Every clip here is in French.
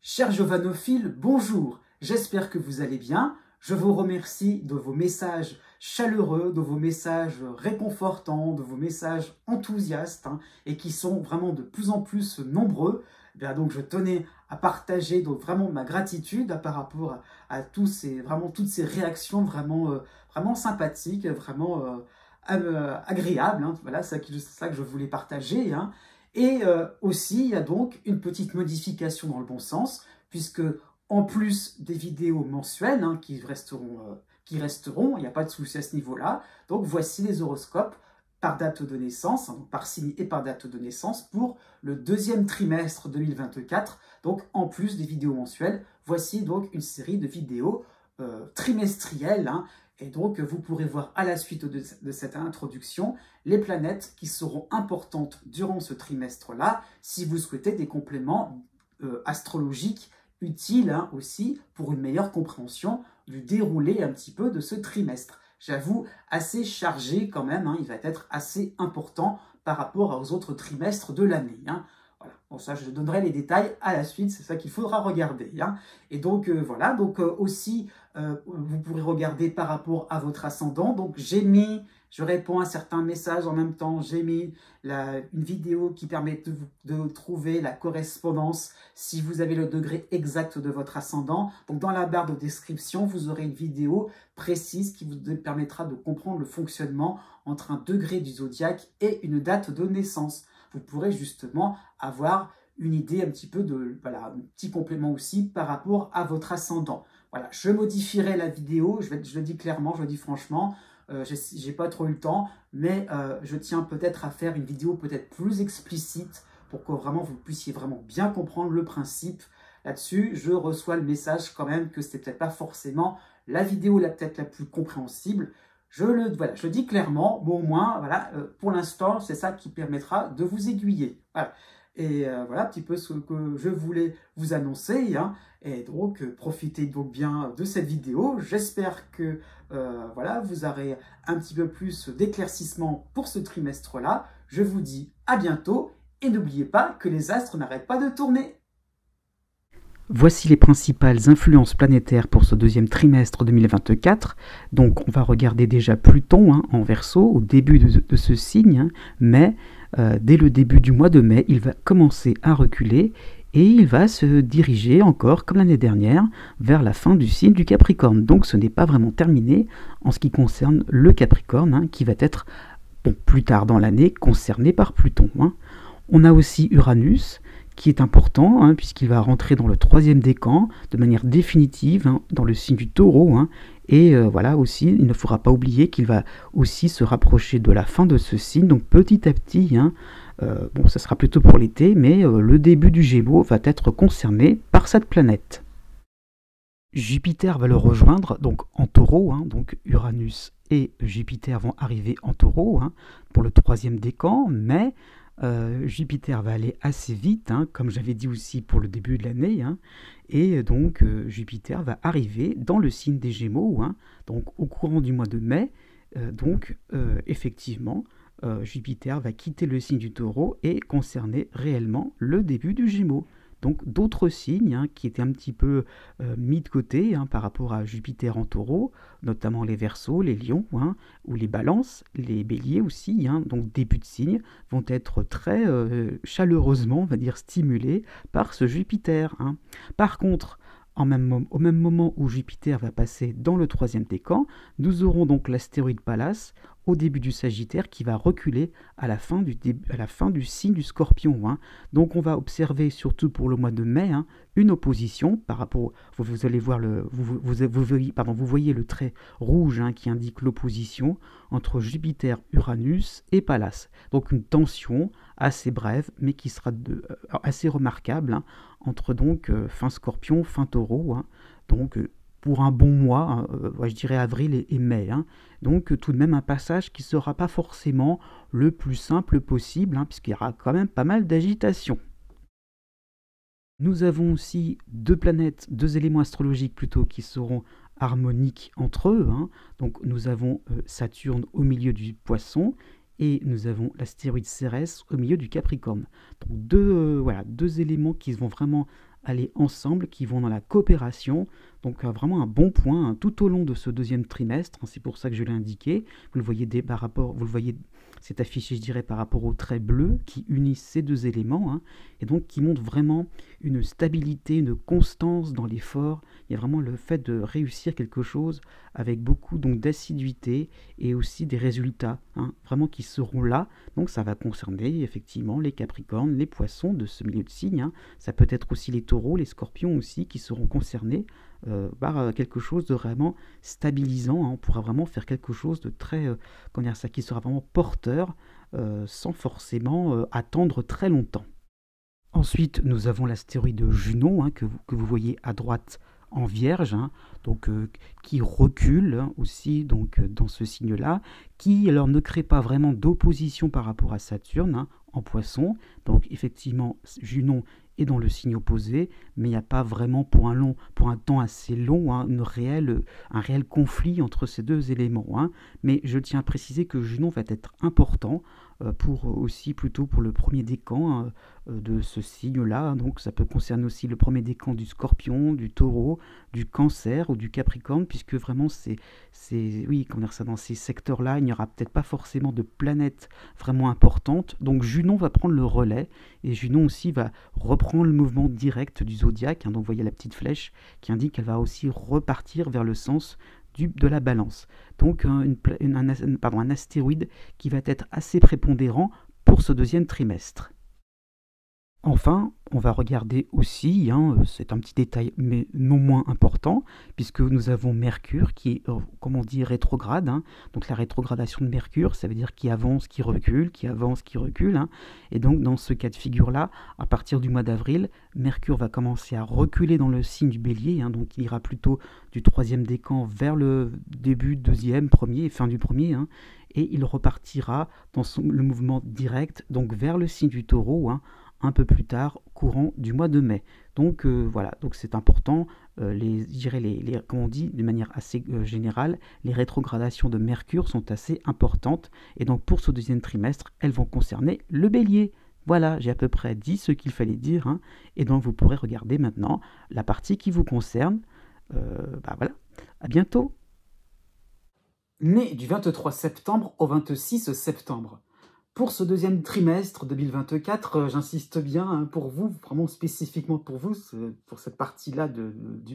Chers giovanophiles, bonjour, j'espère que vous allez bien. Je vous remercie de vos messages chaleureux, de vos messages réconfortants, de vos messages enthousiastes et qui sont vraiment de plus en plus nombreux. Donc je tenais à partager donc vraiment ma gratitude par rapport à toutes ces réactions vraiment sympathiques, vraiment agréables. Voilà, c'est ça que je voulais partager. Et aussi, il y a donc une petite modification dans le bon sens, puisque en plus des vidéos mensuelles qui resteront, il n'y a pas de souci à ce niveau-là. Donc voici les horoscopes par date de naissance, donc par signe et par date de naissance pour le deuxième trimestre 2024. Donc en plus des vidéos mensuelles, voici donc une série de vidéos trimestrielles. Et donc, vous pourrez voir à la suite de cette introduction les planètes qui seront importantes durant ce trimestre-là, si vous souhaitez des compléments astrologiques utiles aussi pour une meilleure compréhension du déroulé un petit peu de ce trimestre. J'avoue, assez chargé quand même, il va être assez important par rapport aux autres trimestres de l'année. Voilà. Bon, ça, je donnerai les détails à la suite, c'est ça qu'il faudra regarder. Et donc, voilà, donc aussi, vous pourrez regarder par rapport à votre ascendant. Donc, je réponds à certains messages en même temps, j'ai mis une vidéo qui permet de trouver la correspondance si vous avez le degré exact de votre ascendant. Donc, dans la barre de description, vous aurez une vidéo précise qui vous permettra de comprendre le fonctionnement entre un degré du zodiaque et une date de naissance. Vous pourrez justement avoir une idée un petit peu un petit complément aussi par rapport à votre ascendant. Voilà, je modifierai la vidéo, je le dis clairement, je le dis franchement, j'ai pas trop eu le temps, mais je tiens peut-être à faire une vidéo peut-être plus explicite pour que vraiment vous puissiez vraiment bien comprendre le principe là-dessus. Je reçois le message quand même que c'était peut-être pas forcément la vidéo peut-être la plus compréhensible. Je le dis clairement, mais au moins, voilà, pour l'instant, c'est ça qui permettra de vous aiguiller. Voilà. Et voilà un petit peu ce que je voulais vous annoncer. Et donc, profitez donc bien de cette vidéo. J'espère que voilà, vous aurez un petit peu plus d'éclaircissement pour ce trimestre-là. Je vous dis à bientôt et n'oubliez pas que les astres n'arrêtent pas de tourner. Voici les principales influences planétaires pour ce deuxième trimestre 2024. Donc on va regarder déjà Pluton en Verseau au début de ce signe, mais dès le début du mois de mai, il va commencer à reculer et il va se diriger encore, comme l'année dernière, vers la fin du signe du Capricorne. Donc ce n'est pas vraiment terminé en ce qui concerne le Capricorne, qui va être plus tard dans l'année concerné par Pluton. On a aussi Uranus, qui est important, puisqu'il va rentrer dans le troisième décan de manière définitive dans le signe du Taureau. Et voilà aussi, il ne faudra pas oublier qu'il va aussi se rapprocher de la fin de ce signe. Donc petit à petit, ça sera plutôt pour l'été, mais le début du Gémeaux va être concerné par cette planète. Jupiter va le rejoindre donc en Taureau, donc Uranus et Jupiter vont arriver en Taureau pour le troisième décan, mais Jupiter va aller assez vite, comme j'avais dit aussi pour le début de l'année, et donc Jupiter va arriver dans le signe des Gémeaux, donc au courant du mois de mai, effectivement, Jupiter va quitter le signe du Taureau et concerner réellement le début du Gémeaux. Donc d'autres signes qui étaient un petit peu mis de côté par rapport à Jupiter en Taureau, notamment les Verseaux, les Lions, ou les Balances, les Béliers aussi, donc début de signes, vont être très chaleureusement, on va dire, stimulés par ce Jupiter. Par contre, au même moment où Jupiter va passer dans le troisième décan, nous aurons donc l'astéroïde Pallas au début du Sagittaire qui va reculer à la fin du signe du Scorpion. Donc on va observer surtout pour le mois de mai une opposition par rapport, vous allez voir vous voyez le trait rouge qui indique l'opposition entre Jupiter, Uranus et Pallas. Donc une tension assez brève mais qui sera assez remarquable entre donc fin Scorpion, fin Taureau, donc pour un bon mois, je dirais avril et mai. Donc tout de même un passage qui ne sera pas forcément le plus simple possible, puisqu'il y aura quand même pas mal d'agitation. Nous avons aussi deux éléments astrologiques plutôt, qui seront harmoniques entre eux. Donc nous avons Saturne au milieu du Poisson et nous avons l'astéroïde Cérès au milieu du Capricorne. Donc deux éléments qui vont vraiment aller ensemble, qui vont dans la coopération. Donc vraiment un bon point hein, tout au long de ce deuxième trimestre. Hein, c'est pour ça que je l'ai indiqué. Vous le voyez vous le voyez, c'est affiché, je dirais, par rapport au trait bleu qui unissent ces deux éléments, hein, et donc qui montre vraiment une stabilité, une constance dans l'effort. Il y a vraiment le fait de réussir quelque chose avec beaucoup donc d'assiduité et aussi des résultats, hein, vraiment qui seront là. Donc ça va concerner effectivement les Capricornes, les Poissons de ce milieu de signe. Hein. Ça peut être aussi les Taureaux, les Scorpions aussi qui seront concernés par quelque chose de vraiment stabilisant. Hein. On pourra vraiment faire quelque chose de très, comment dire ça, qui sera vraiment porteur sans forcément attendre très longtemps. Ensuite, nous avons l'astéroïde Junon hein, que vous voyez à droite en Vierge, hein, donc qui recule hein, aussi donc dans ce signe-là, qui alors ne crée pas vraiment d'opposition par rapport à Saturne hein, en Poisson. Donc effectivement, Junon est dans le signe opposé, mais il n'y a pas vraiment pour un temps assez long un réel conflit entre ces deux éléments. Hein. Mais je tiens à préciser que Junon va être important plutôt pour le premier décan de ce signe-là. Donc ça peut concerner aussi le premier décan du Scorpion, du Taureau, du Cancer ou du Capricorne, puisque vraiment oui, comment dire ça, dans ces secteurs-là, il n'y aura peut-être pas forcément de planètes vraiment importantes. Donc Junon va prendre le relais, et Junon aussi va reprendre le mouvement direct du zodiaque. Hein. Donc vous voyez la petite flèche qui indique qu'elle va aussi repartir vers le sens de la balance. Donc un astéroïde qui va être assez prépondérant pour ce deuxième trimestre. Enfin, on va regarder aussi, hein, c'est un petit détail mais non moins important, puisque nous avons Mercure qui est, comme on dit, rétrograde. Hein. Donc la rétrogradation de Mercure, ça veut dire qu'il avance, qu'il recule, qu'il avance, qu'il recule. Hein. Et donc dans ce cas de figure-là, à partir du mois d'avril, Mercure va commencer à reculer dans le signe du Bélier. Hein. Donc il ira plutôt du troisième décan vers le début, deuxième, premier, fin du premier. Hein. Et il repartira dans le mouvement direct, donc vers le signe du Taureau, hein, un peu plus tard, courant du mois de mai. Donc voilà, donc c'est important, comme on dit de manière assez générale, les rétrogradations de Mercure sont assez importantes, et donc pour ce deuxième trimestre, elles vont concerner le Bélier. Voilà, j'ai à peu près dit ce qu'il fallait dire, hein, et donc vous pourrez regarder maintenant la partie qui vous concerne. Voilà, à bientôt. Né du 23 septembre au 26 septembre. Pour ce deuxième trimestre 2024, j'insiste bien hein, pour vous, vraiment spécifiquement pour vous, pour cette partie-là de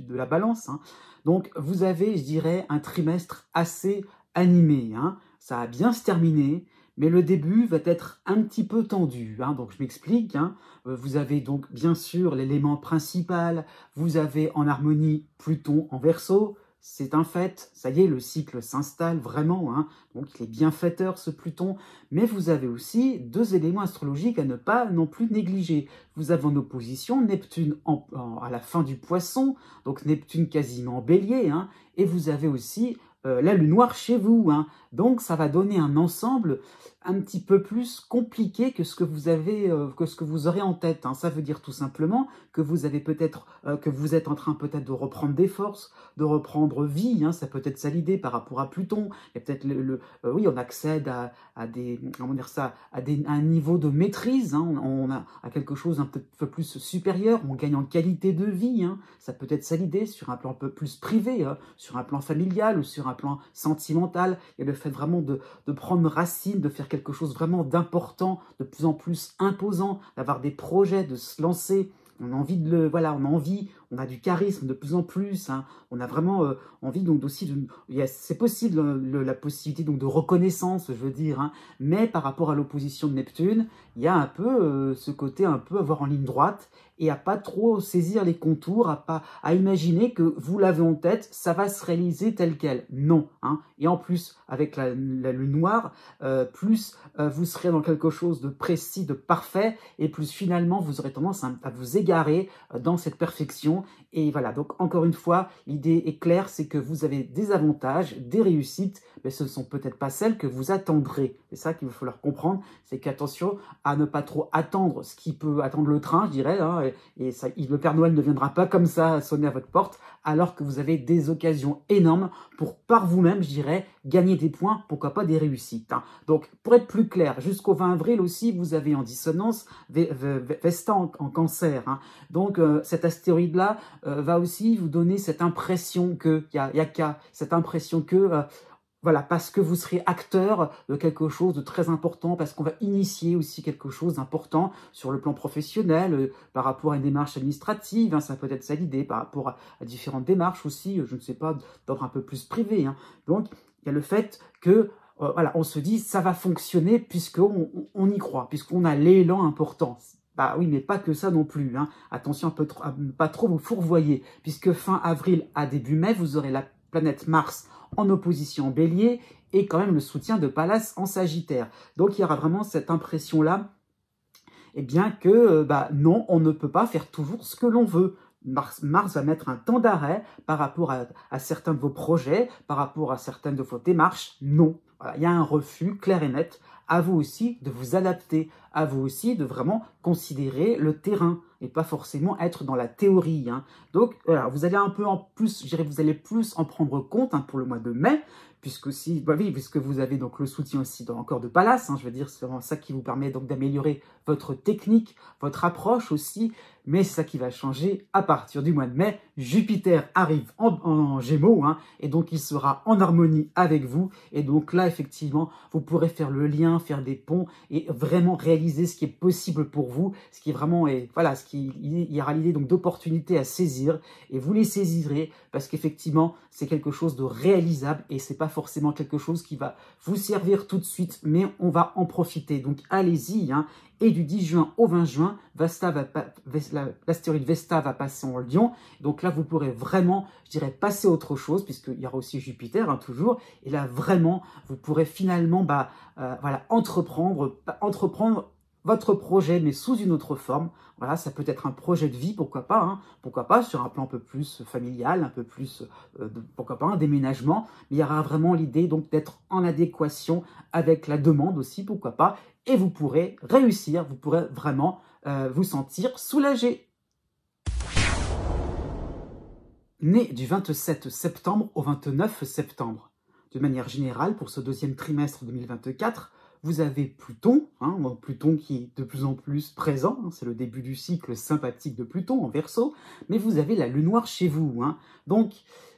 la balance. Hein. Donc, vous avez, je dirais, un trimestre assez animé. Hein. Ça va bien se terminer, mais le début va être un petit peu tendu. Hein. Donc, je m'explique. Hein. Vous avez donc, bien sûr, l'élément principal. Vous avez en harmonie Pluton en Verseau. C'est un fait, ça y est, le cycle s'installe vraiment, hein. Donc il est bienfaiteur ce Pluton, mais vous avez aussi deux éléments astrologiques à ne pas non plus négliger. Vous avez en opposition Neptune à la fin du Poisson, donc Neptune quasiment en Bélier, hein, et vous avez aussi la Lune noire chez vous, hein. Donc ça va donner un ensemble un petit peu plus compliqué que ce que vous avez, que ce que vous aurez en tête. Hein. Ça veut dire tout simplement que vous avez peut-être, que vous êtes en train peut-être de reprendre des forces, de reprendre vie. Hein. Ça peut être ça l'idée par rapport à Pluton. Il y a peut-être oui, on accède à des, comment dire ça, à un niveau de maîtrise. Hein. On a à quelque chose un peu plus supérieur. On gagne en qualité de vie. Hein. Ça peut être ça l'idée sur un plan un peu plus privé, hein, sur un plan familial ou sur un plan sentimental. Il y a le fait vraiment de prendre racine, de faire quelque chose vraiment d'important, de plus en plus imposant, d'avoir des projets, de se lancer. On a envie on a du charisme de plus en plus, hein. On a vraiment envie donc aussi c'est possible la possibilité donc de reconnaissance, je veux dire, hein. Mais par rapport à l'opposition de Neptune, il y a un peu ce côté un peu avoir en ligne droite et à pas trop saisir les contours, à imaginer que vous l'avez en tête, ça va se réaliser tel quel. Non, hein. Et en plus avec la lune noire, plus vous serez dans quelque chose de précis, de parfait, et plus finalement vous aurez tendance à vous égarer dans cette perfection. Et voilà, donc encore une fois, l'idée est claire, c'est que vous avez des avantages, des réussites, mais ce ne sont peut-être pas celles que vous attendrez. C'est ça qu'il va falloir comprendre, c'est qu'attention à ne pas trop attendre ce qui peut attendre le train, je dirais, hein, et ça, le Père Noël ne viendra pas comme ça sonner à votre porte, alors que vous avez des occasions énormes pour, par vous-même, je dirais, gagner des points, pourquoi pas des réussites. Hein. Donc, pour être plus clair, jusqu'au 20 avril aussi, vous avez en dissonance Vesta en Cancer. Hein. Donc, cet astéroïde-là va aussi vous donner cette impression que, cette impression que... voilà, parce que vous serez acteur de quelque chose de très important, parce qu'on va initier aussi quelque chose d'important sur le plan professionnel, par rapport à une démarche administrative, hein, ça peut être ça l'idée, par rapport à différentes démarches aussi, je ne sais pas, d'ordre un peu plus privé. Hein. Donc, il y a le fait que, voilà, on se dit, ça va fonctionner puisqu'on y croit, puisqu'on a l'élan important. Bah oui, mais pas que ça non plus. Hein. Attention à ne pas trop vous fourvoyer, puisque fin avril à début mai, vous aurez la planète Mars en opposition en Bélier et quand même le soutien de Pallas en Sagittaire. Donc il y aura vraiment cette impression-là, eh bien que non, on ne peut pas faire toujours ce que l'on veut. Mars va mettre un temps d'arrêt par rapport à certains de vos projets, par rapport à certaines de vos démarches. Non, voilà, il y a un refus clair et net. À vous aussi de vous adapter, à vous aussi de vraiment considérer le terrain et pas forcément être dans la théorie. Hein. Donc, voilà, vous allez un peu en plus, je dirais, vous allez plus en prendre compte hein, pour le mois de mai, puisque vous avez donc le soutien aussi encore de Pallas. Hein, je veux dire, c'est vraiment ça qui vous permet donc d'améliorer votre technique, votre approche aussi. Mais c'est ça qui va changer à partir du mois de mai. Jupiter arrive en Gémeaux, hein, et donc il sera en harmonie avec vous. Et donc là, effectivement, vous pourrez faire le lien, faire des ponts et vraiment réaliser ce qui est possible pour vous, ce qui est vraiment, voilà, il y aura l'idée donc d'opportunités à saisir et vous les saisirez parce qu'effectivement, c'est quelque chose de réalisable et c'est pas forcément quelque chose qui va vous servir tout de suite, mais on va en profiter. Donc allez-y, hein. Et du 10 juin au 20 juin, l'astéroïde Vesta va passer en Lion. Donc là, vous pourrez vraiment, je dirais, passer à autre chose, puisqu'il y aura aussi Jupiter, hein, toujours. Et là, vraiment, vous pourrez finalement voilà, entreprendre votre projet, mais sous une autre forme. Voilà, ça peut être un projet de vie, pourquoi pas, hein, pourquoi pas, sur un plan un peu plus familial, un peu plus, pourquoi pas, un déménagement. Mais il y aura vraiment l'idée donc d'être en adéquation avec la demande aussi, pourquoi pas. Et vous pourrez réussir, vous pourrez vraiment vous sentir soulagé. Né du 27 septembre au 29 septembre. De manière générale, pour ce deuxième trimestre 2024, vous avez Pluton, hein, Pluton qui est de plus en plus présent, hein, c'est le début du cycle sympathique de Pluton en Verseau, mais vous avez la Lune noire chez vous. Hein, donc,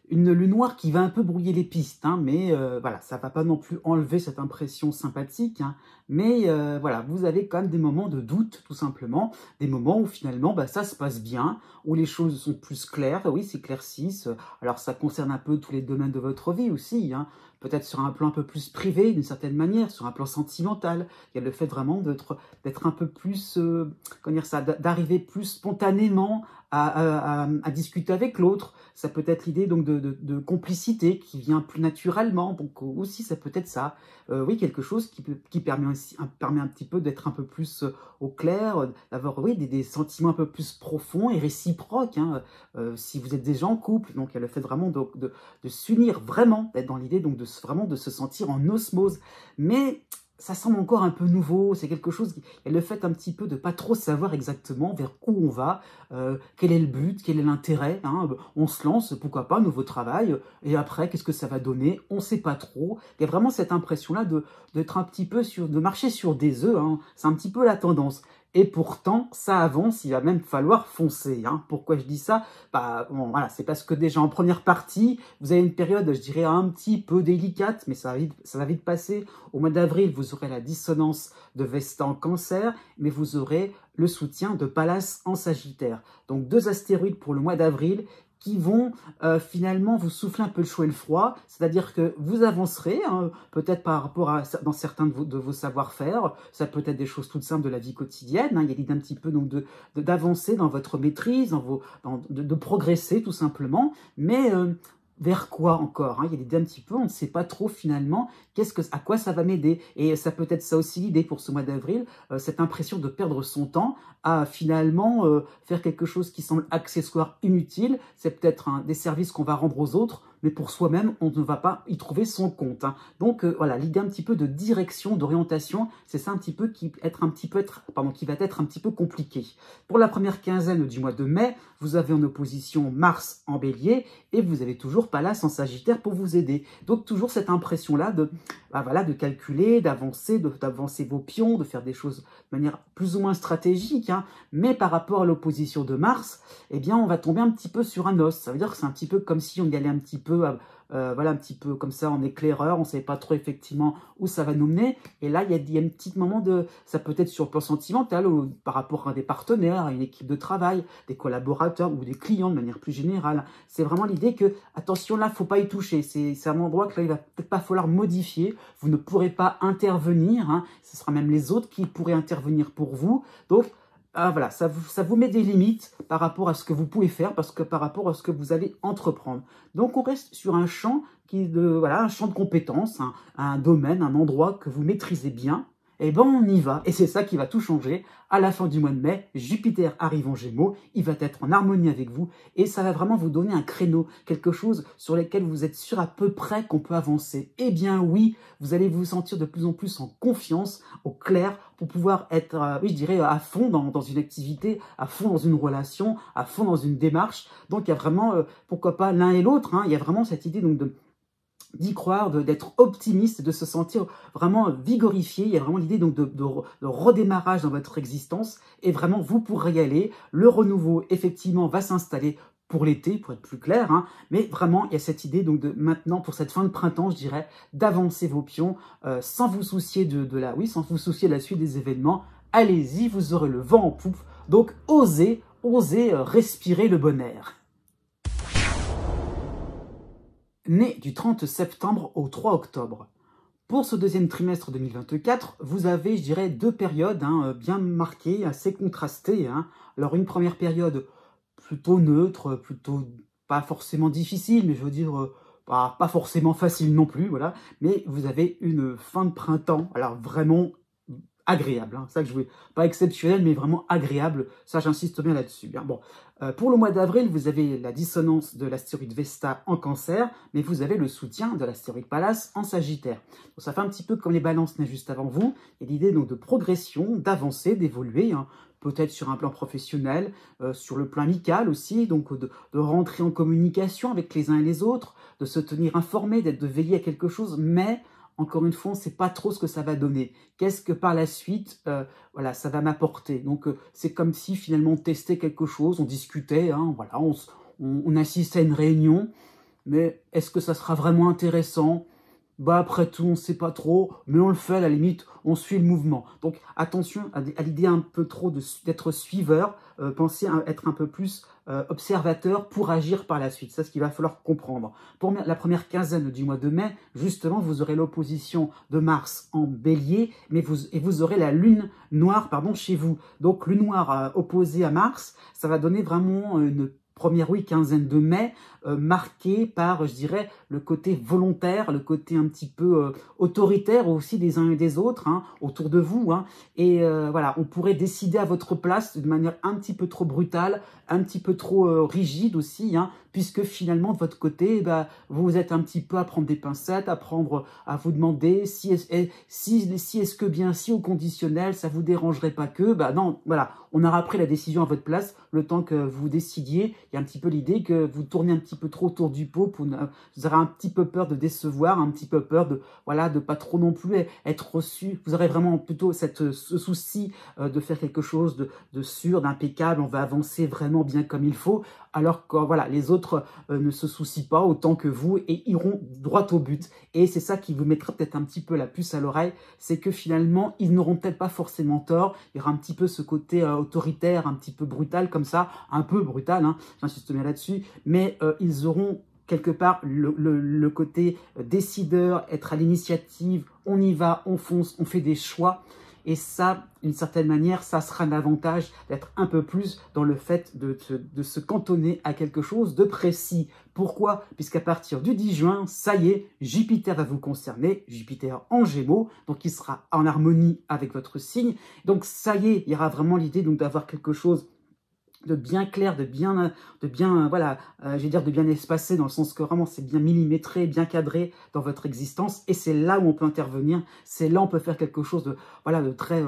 une lune noire qui va un peu brouiller les pistes, hein, mais voilà, ça ne va pas non plus enlever cette impression sympathique, hein, mais voilà, vous avez quand même des moments de doute, tout simplement, des moments où finalement ça se passe bien, où les choses sont plus claires, oui, s'éclaircissent, alors ça concerne un peu tous les domaines de votre vie aussi, hein, peut-être sur un plan un peu plus privé, d'une certaine manière, sur un plan sentimental, il y a le fait vraiment d'être un peu plus, comment dire ça, d'arriver plus spontanément à discuter avec l'autre. Ça peut être l'idée donc de complicité qui vient plus naturellement. Donc aussi, ça peut être ça. Oui, quelque chose qui permet un petit peu d'être un peu plus au clair, d'avoir oui, des sentiments un peu plus profonds et réciproques. Hein, si vous êtes déjà en couple, donc il y a le fait vraiment de s'unir vraiment, d'être dans l'idée donc vraiment de se sentir en osmose. Mais ça semble encore un peu nouveau, c'est quelque chose qui est le fait un petit peu de pas trop savoir exactement vers où on va, quel est le but, quel est l'intérêt, hein, on se lance, pourquoi pas, nouveau travail, et après, qu'est-ce que ça va donner, on sait pas trop. Il y a vraiment cette impression-là d'être un petit peu de marcher sur des œufs, hein, c'est un petit peu la tendance. Et pourtant, ça avance, il va même falloir foncer. Hein. Pourquoi je dis ça? Bon, voilà, c'est parce que déjà en première partie, vous avez une période, je dirais, un petit peu délicate, mais ça va vite passer. Au mois d'avril, vous aurez la dissonance de Vesta en Cancer, mais vous aurez le soutien de Pallas en Sagittaire. Donc 2 astéroïdes pour le mois d'avril qui vont finalement vous souffler un peu le chaud et le froid, c'est-à-dire que vous avancerez, hein, peut-être par rapport à dans certains de vos savoir-faire, ça peut être des choses toutes simples de la vie quotidienne, hein, il y a l'idée un petit peu donc d'avancer dans votre maîtrise, de progresser tout simplement, mais vers quoi encore, hein, il y a l'idée un petit peu, on ne sait pas trop finalement à quoi ça va m'aider. Et ça peut être ça aussi l'idée pour ce mois d'avril, cette impression de perdre son temps à finalement faire quelque chose qui semble accessoire, inutile. C'est peut-être des services qu'on va rendre aux autres mais pour soi-même, on ne va pas y trouver son compte. Hein. Donc voilà, l'idée un petit peu de direction, d'orientation, c'est ça un petit peu qui va être un petit peu compliqué. Pour la première quinzaine du mois de mai, vous avez en opposition Mars en Bélier et vous avez toujours Pallas en Sagittaire pour vous aider. Donc toujours cette impression-là de, voilà, de calculer, d'avancer vos pions, de faire des choses de manière plus ou moins stratégique, hein. Mais par rapport à l'opposition de Mars, eh bien on va tomber un petit peu sur un os. Ça veut dire que c'est un petit peu comme si on y allait un petit peu, voilà, un petit peu comme ça en éclaireur, on ne savait pas trop effectivement où ça va nous mener. Et là, il y a un petit moment de, ça peut être sur le plan sentimental ou par rapport à des partenaires, à une équipe de travail, des collaborateurs ou des clients de manière plus générale. C'est vraiment l'idée que, attention là, il ne faut pas y toucher. C'est un endroit que là, il va peut-être pas falloir modifier. Vous ne pourrez pas intervenir, hein. Ce sera même les autres qui pourraient intervenir pour vous. Donc, voilà, ça vous met des limites par rapport à ce que vous pouvez faire, parce que par rapport à ce que vous allez entreprendre. Donc, on reste sur un champ voilà, un champ de compétences, un domaine, un endroit que vous maîtrisez bien. Et ben, on y va. Et c'est ça qui va tout changer. À la fin du mois de mai, Jupiter arrive en Gémeaux, il va être en harmonie avec vous et ça va vraiment vous donner un créneau, quelque chose sur lequel vous êtes sûr à peu près qu'on peut avancer. Eh bien oui, vous allez vous sentir de plus en plus en confiance, au clair, pour pouvoir être, oui, je dirais, à fond dans une activité, à fond dans une relation, à fond dans une démarche. Donc il y a vraiment, pourquoi pas l'un et l'autre, hein, il y a vraiment cette idée donc d'y croire, d'être optimiste, de se sentir vraiment vigorifié. Il y a vraiment l'idée donc de redémarrage dans votre existence et vraiment vous pourrez y aller. Le renouveau effectivement va s'installer pour l'été, pour être plus clair, hein, mais vraiment il y a cette idée donc de maintenant pour cette fin de printemps, je dirais, d'avancer vos pions sans vous soucier sans vous soucier de la suite des événements. Allez-y, vous aurez le vent en poupe. Donc osez respirer le bon air. Né du 30 septembre au 3 octobre. Pour ce deuxième trimestre 2024, vous avez, je dirais, deux périodes bien marquées, assez contrastées. Hein. Alors une première période plutôt neutre, plutôt pas forcément difficile, mais je veux dire pas forcément facile non plus, voilà. Mais vous avez une fin de printemps, alors vraiment agréable, hein. Ça que je voulais, pas exceptionnel, mais vraiment agréable. Ça, j'insiste bien là-dessus. Hein. Bon, pour le mois d'avril, vous avez la dissonance de l'astéroïde Vesta en Cancer, mais vous avez le soutien de l'astéroïde Pallas en Sagittaire. Donc, ça fait un petit peu comme les balances nées juste avant vous. Il y a l'idée donc de progression, d'avancer, d'évoluer, hein. Peut-être sur un plan professionnel, sur le plan amical aussi, donc de rentrer en communication avec les uns et les autres, de se tenir informé, de veiller à quelque chose, mais encore une fois, on ne sait pas trop ce que ça va donner. Qu'est-ce que par la suite, voilà, ça va m'apporter. Donc, c'est comme si finalement on testait quelque chose, on discutait, hein, voilà, on assistait à une réunion, mais est-ce que ça sera vraiment intéressant ? Bah après tout, on ne sait pas trop, mais on le fait à la limite, on suit le mouvement. Donc attention à l'idée un peu trop d'être suiveur, pensez à être un peu plus observateur pour agir par la suite. C'est ce qu'il va falloir comprendre. Pour la première quinzaine du mois de mai, justement, vous aurez l'opposition de Mars en Bélier, mais vous aurez la Lune noire chez vous. Donc Lune noire opposée à Mars, ça va donner vraiment une première quinzaine de mai, marquée par, je dirais, le côté volontaire, le côté un petit peu autoritaire aussi des uns et des autres, hein, autour de vous. Hein. Et voilà, on pourrait décider à votre place de manière un petit peu trop brutale, un petit peu trop rigide aussi, hein, puisque finalement, de votre côté, vous êtes un petit peu à prendre des pincettes, à vous demander si est-ce que bien, si au conditionnel, ça vous dérangerait pas que, non, voilà, on aura pris la décision à votre place, le temps que vous décidiez. Il y a un petit peu l'idée que vous tournez un petit peu trop autour du pot, vous aurez un petit peu peur de décevoir, un petit peu peur de pas trop non plus être reçu. Vous aurez vraiment plutôt ce souci de faire quelque chose de sûr, d'impeccable, on va avancer vraiment bien comme il faut, alors que voilà, les autres ne se soucient pas autant que vous et iront droit au but. Et c'est ça qui vous mettra peut-être un petit peu la puce à l'oreille, c'est que finalement, ils n'auront peut-être pas forcément tort. Il y aura un petit peu ce côté autoritaire, un petit peu brutal comme ça, un peu brutal, hein, j'insiste bien là-dessus, mais ils auront quelque part le côté décideur, être à l'initiative, on y va, on fonce, on fait des choix. Et ça, d'une certaine manière, ça sera un avantage d'être un peu plus dans le fait de se cantonner à quelque chose de précis. Pourquoi ? Puisqu'à partir du 10 juin, ça y est, Jupiter va vous concerner, Jupiter en Gémeaux, donc il sera en harmonie avec votre signe. Donc ça y est, il y aura vraiment l'idée d'avoir quelque chose bien clair, voilà, je vais dire de bien espacé, dans le sens que vraiment c'est bien millimétré, bien cadré dans votre existence, et c'est là où on peut intervenir, c'est là où on peut faire quelque chose de, voilà, de très,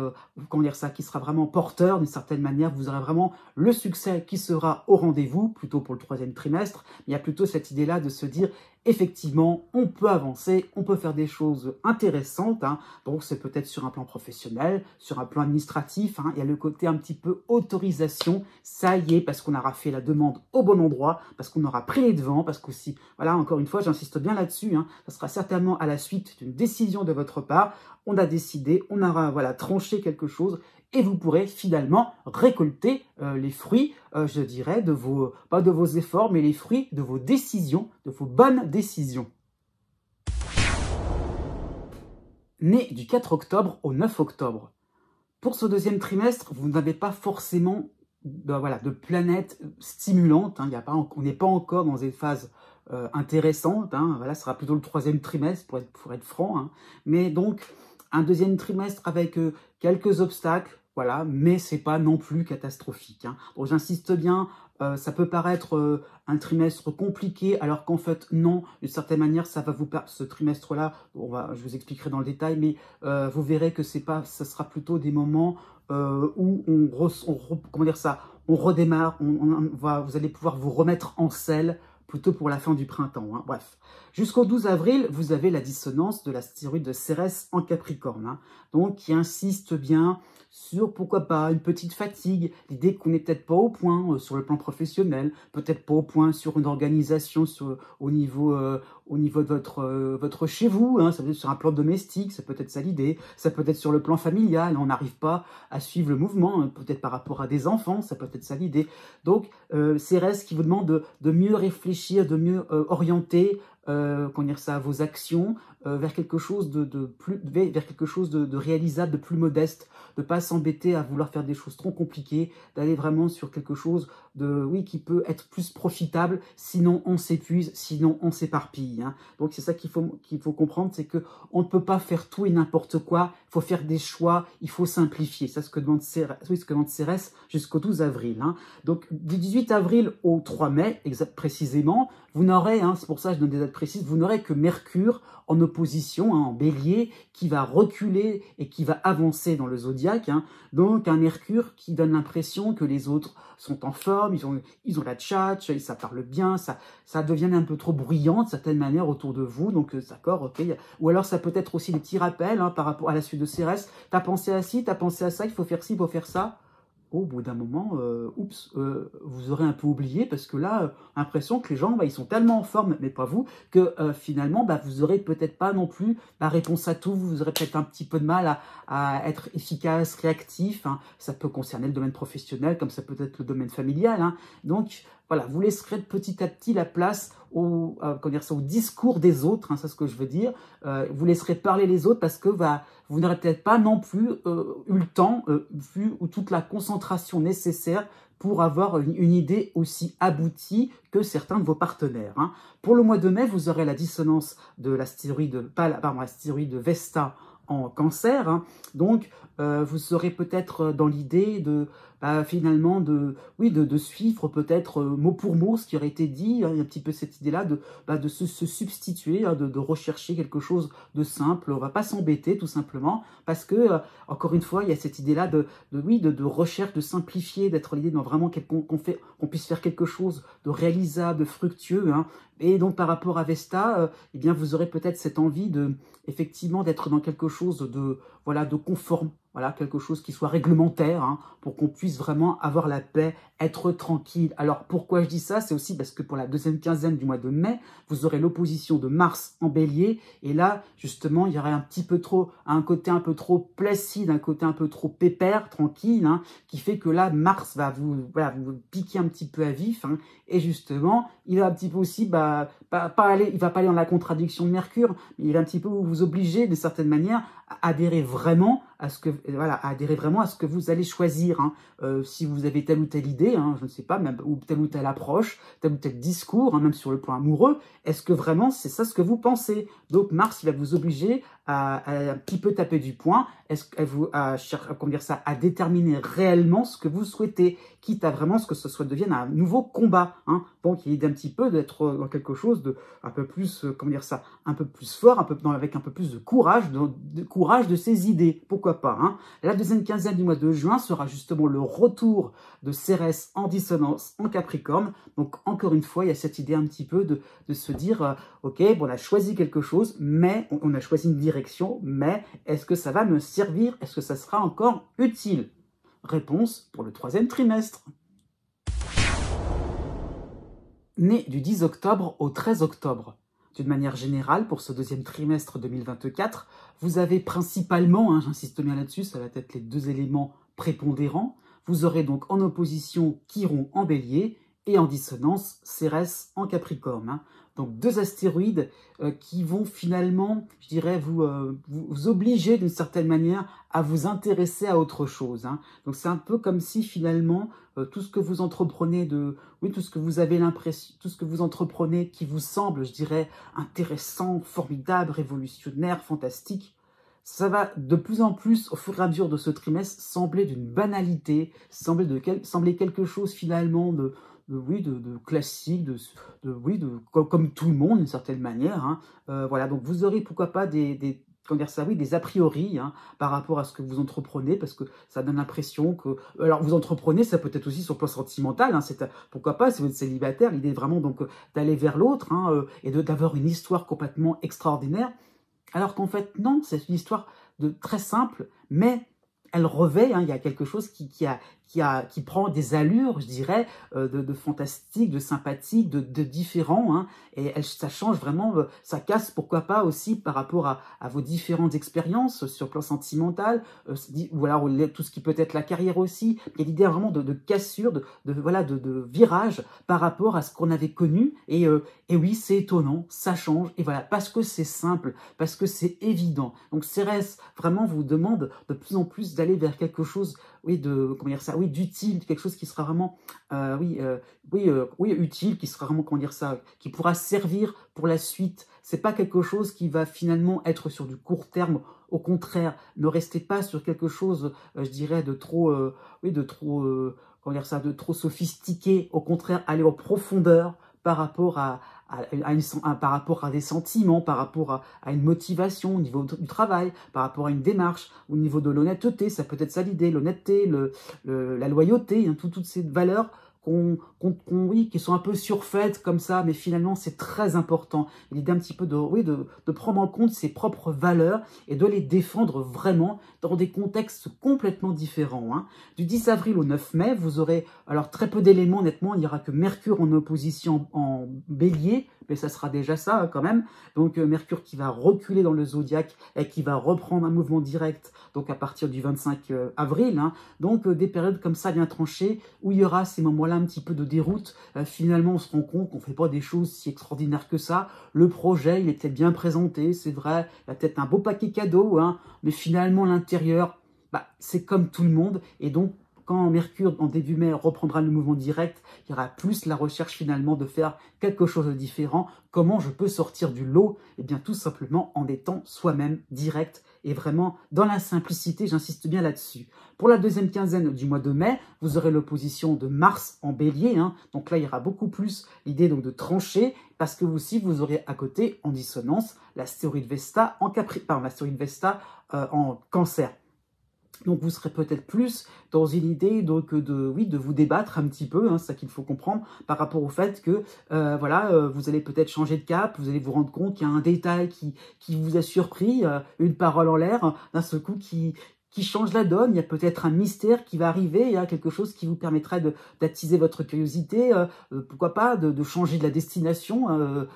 comment dire ça, qui sera vraiment porteur d'une certaine manière. Vous aurez vraiment le succès qui sera au rendez-vous, plutôt pour le 3e trimestre. Il y a plutôt cette idée-là de se dire, effectivement, on peut avancer, on peut faire des choses intéressantes, hein. Donc c'est peut-être sur un plan professionnel, sur un plan administratif, hein. Il y a le côté un petit peu autorisation, ça y est, parce qu'on aura fait la demande au bon endroit, parce qu'on aura pris les devants, parce qu'aussi, voilà, encore une fois, j'insiste bien là-dessus, hein, ça sera certainement à la suite d'une décision de votre part, on a décidé, on aura, voilà, tranché quelque chose, et vous pourrez finalement récolter les fruits, je dirais, de vos, pas de vos efforts, mais les fruits de vos décisions, de vos bonnes décisions. Né du 4 octobre au 9 octobre. Pour ce 2e trimestre, vous n'avez pas forcément de planètes stimulantes, hein, on n'est pas encore dans des phases intéressantes, hein, voilà, ce sera plutôt le 3e trimestre pour être franc, hein, mais donc un 2e trimestre avec quelques obstacles, voilà, mais c'est pas non plus catastrophique, hein. Donc j'insiste bien, ça peut paraître un trimestre compliqué, alors qu'en fait non, d'une certaine manière ça va vous ce trimestre-là, je vous expliquerai dans le détail, mais vous verrez que ça sera plutôt des moments où comment dire ça, on redémarre, vous allez pouvoir vous remettre en selle, plutôt pour la fin du printemps, hein. Bref. Jusqu'au 12 avril, vous avez la dissonance de l'astéroïde de Cérès en Capricorne, hein, donc qui insiste bien sur, pourquoi pas, une petite fatigue, l'idée qu'on n'est peut-être pas au point sur le plan professionnel, peut-être pas au point sur une organisation au niveau de votre chez vous, hein, ça peut être sur un plan domestique, ça peut être ça l'idée, ça peut être sur le plan familial, on n'arrive pas à suivre le mouvement, hein, peut-être par rapport à des enfants, ça peut être ça l'idée. Donc, Cérès qui vous demande de mieux réfléchir, de mieux orienter comment dire ça, vos actions vers quelque chose vers quelque chose de réalisable, de plus modeste, de pas s'embêter à vouloir faire des choses trop compliquées, d'aller vraiment sur quelque chose qui peut être plus profitable, sinon on s'épuise, sinon on s'éparpille, hein. Donc c'est ça qu'il faut comprendre, c'est que on ne peut pas faire tout et n'importe quoi, il faut faire des choix, il faut simplifier, c'est ce que demande Cérès jusqu'au 12 avril, hein. Donc du 18 avril au 3 mai, précisément, vous n'aurez, hein, c'est pour ça que je donne des dates précises, vous n'aurez que Mercure en opposition, hein, en bélier, qui va reculer et qui va avancer dans le zodiaque, hein. Donc un Mercure qui donne l'impression que les autres sont en forme, ils ont la tchatche, ça parle bien, ça devient un peu trop bruyant de certaine manière autour de vous, donc d'accord, ok. Ou alors ça peut être aussi des petits rappels, hein, par rapport à la suite de Cérès, t'as pensé à ci, t'as pensé à ça, il faut faire ci, il faut faire ça. Au bout d'un moment, vous aurez un peu oublié, parce que là, l'impression que les gens, ils sont tellement en forme, mais pas vous, que finalement, vous aurez peut-être pas non plus la réponse à tout, vous aurez peut-être un petit peu de mal à être efficace, réactif, hein. Ça peut concerner le domaine professionnel, comme ça peut être le domaine familial, hein. Donc, voilà, vous laisserez petit à petit la place au discours des autres, hein, c'est ce que je veux dire. Vous laisserez parler les autres, parce que vous n'aurez peut-être pas non plus eu le temps, ou toute la concentration nécessaire pour avoir une idée aussi aboutie que certains de vos partenaires, hein. Pour le mois de mai, vous aurez la dissonance de l'astéroïde Vesta en Cancer, hein. Donc vous serez peut-être dans l'idée finalement de suivre peut-être mot pour mot ce qui aurait été dit, hein. Il y a un petit peu cette idée-là de se substituer, hein, de rechercher quelque chose de simple. On va pas s'embêter tout simplement, parce que encore une fois, il y a cette idée-là de recherche, de simplifier, d'être l'idée dans vraiment qu'on puisse faire quelque chose de réalisable, de fructueux, hein. Et donc par rapport à Vesta, eh bien vous aurez peut-être cette envie effectivement d'être dans quelque chose de conforme, voilà, quelque chose qui soit réglementaire, hein, pour qu'on puisse vraiment avoir la paix, être tranquille. Alors pourquoi je dis ça? C'est aussi parce que pour la 2e quinzaine du mois de mai, vous aurez l'opposition de Mars en Bélier, et là justement il y aurait un côté un peu trop placide, un côté un peu trop pépère, tranquille, hein, qui fait que là Mars va vous piquer un petit peu à vif, hein, et justement il va un petit peu aussi il va pas aller dans la contradiction de Mercure, mais il va un petit peu vous obliger d'une certaine manière à adhérer vraiment à ce que vous allez choisir, hein. Si vous avez telle ou telle idée, hein, je ne sais pas, même, ou telle approche, tel ou tel discours, hein, même sur le plan amoureux, est-ce que vraiment c'est ça ce que vous pensez? Donc Mars, il va vous obliger à un petit peu taper du poing. est-ce qu'elle vous comment dire ça, à déterminer réellement ce que vous souhaitez, quitte à vraiment ce que ce soit devienne un nouveau combat, hein. Donc il est un petit peu d'être dans quelque chose de un peu plus, comment dire ça, un peu plus fort, avec un peu plus de courage, de ses idées, pourquoi pas, hein. La deuxième quinzaine du mois de juin sera justement le retour de Cérès en dissonance en Capricorne. Donc encore une fois, il y a cette idée un petit peu de se dire, ok, bon, on a choisi quelque chose, mais on a choisi une direction, mais est-ce que ça va me servir? Est-ce que ça sera encore utile? Réponse pour le troisième trimestre. Né du 10 octobre au 13 octobre. D'une manière générale, pour ce deuxième trimestre 2024, vous avez principalement, hein, j'insiste bien là-dessus, ça va être les deux éléments prépondérants, vous aurez donc en opposition Chiron en Bélier et en dissonance Cérès en Capricorne, hein. Donc deux astéroïdes qui vont finalement, je dirais, vous obliger d'une certaine manière à vous intéresser à autre chose, hein. Donc c'est un peu comme si finalement tout ce que vous entreprenez tout ce que vous avez l'impression, tout ce que vous entreprenez qui vous semble, je dirais, intéressant, formidable, révolutionnaire, fantastique, ça va de plus en plus, au fur et à mesure de ce trimestre, sembler d'une banalité, sembler quelque chose finalement de classique, comme tout le monde d'une certaine manière, hein. Voilà, donc vous aurez pourquoi pas des a priori, hein, par rapport à ce que vous entreprenez, parce que ça donne l'impression que... Alors, vous entreprenez, ça peut être aussi sur le plan sentimental, hein, pourquoi pas, si vous êtes célibataire, l'idée est vraiment donc d'aller vers l'autre, hein, et d'avoir une histoire complètement extraordinaire, alors qu'en fait, non, c'est une histoire très simple, mais elle revêt, hein, il y a quelque chose qui prend des allures, je dirais, de fantastique, de sympathique, de différent, hein, et ça change vraiment, ça casse pourquoi pas aussi par rapport à vos différentes expériences sur le plan sentimental, ou alors tout ce qui peut être la carrière aussi. Il y a l'idée vraiment de cassure, de virage par rapport à ce qu'on avait connu, et oui, c'est étonnant, ça change, et voilà, parce que c'est simple, parce que c'est évident. Donc Cérès vraiment vous demande de plus en plus d'aller vers quelque chose, d'utile, quelque chose qui sera vraiment, utile, qui sera vraiment, qui pourra servir pour la suite. C'est pas quelque chose qui va finalement être sur du court terme. Au contraire, ne restez pas sur quelque chose, je dirais, de trop sophistiqué. Au contraire, allez en profondeur par rapport par rapport à des sentiments, par rapport à une motivation au niveau du travail, par rapport à une démarche, au niveau de l'honnêteté, ça peut être ça l'idée, l'honnêteté, la loyauté, hein, toutes ces valeurs qui sont un peu surfaites comme ça, mais finalement c'est très important. L'idée un petit peu de prendre en compte ses propres valeurs et de les défendre vraiment dans des contextes complètement différents, hein. Du 10 avril au 9 mai, vous aurez alors très peu d'éléments, honnêtement, il n'y aura que Mercure en opposition en Bélier, mais ça sera déjà ça, hein, quand même. Donc Mercure qui va reculer dans le zodiaque et qui va reprendre un mouvement direct, donc à partir du 25 avril, hein. Donc des périodes comme ça bien tranchées, où il y aura ces moments-là un petit peu de déroute. Finalement, on se rend compte qu'on ne fait pas des choses si extraordinaires que ça. Le projet, il était bien présenté, c'est vrai, il y a peut-être un beau paquet cadeau, hein, mais finalement, l'intérieur, c'est comme tout le monde, et donc, quand Mercure, en début mai, reprendra le mouvement direct, il y aura plus la recherche finalement de faire quelque chose de différent. Comment je peux sortir du lot? Eh bien, tout simplement en étant soi-même direct et vraiment dans la simplicité, j'insiste bien là-dessus. Pour la deuxième quinzaine du mois de mai, vous aurez l'opposition de Mars en Bélier, hein. Donc là, il y aura beaucoup plus l'idée donc de trancher, parce que vous aurez à côté, en dissonance, l'astéroïde Vesta en Cancer. Donc vous serez peut-être plus dans une idée de vous débattre un petit peu, hein, c'est ça qu'il faut comprendre, par rapport au fait que vous allez peut-être changer de cap, vous allez vous rendre compte qu'il y a un détail qui vous a surpris, une parole en l'air, d'un seul coup qui change la donne. Il y a peut-être un mystère qui va arriver, il y a quelque chose qui vous permettrait d'attiser votre curiosité, pourquoi pas de changer de la destination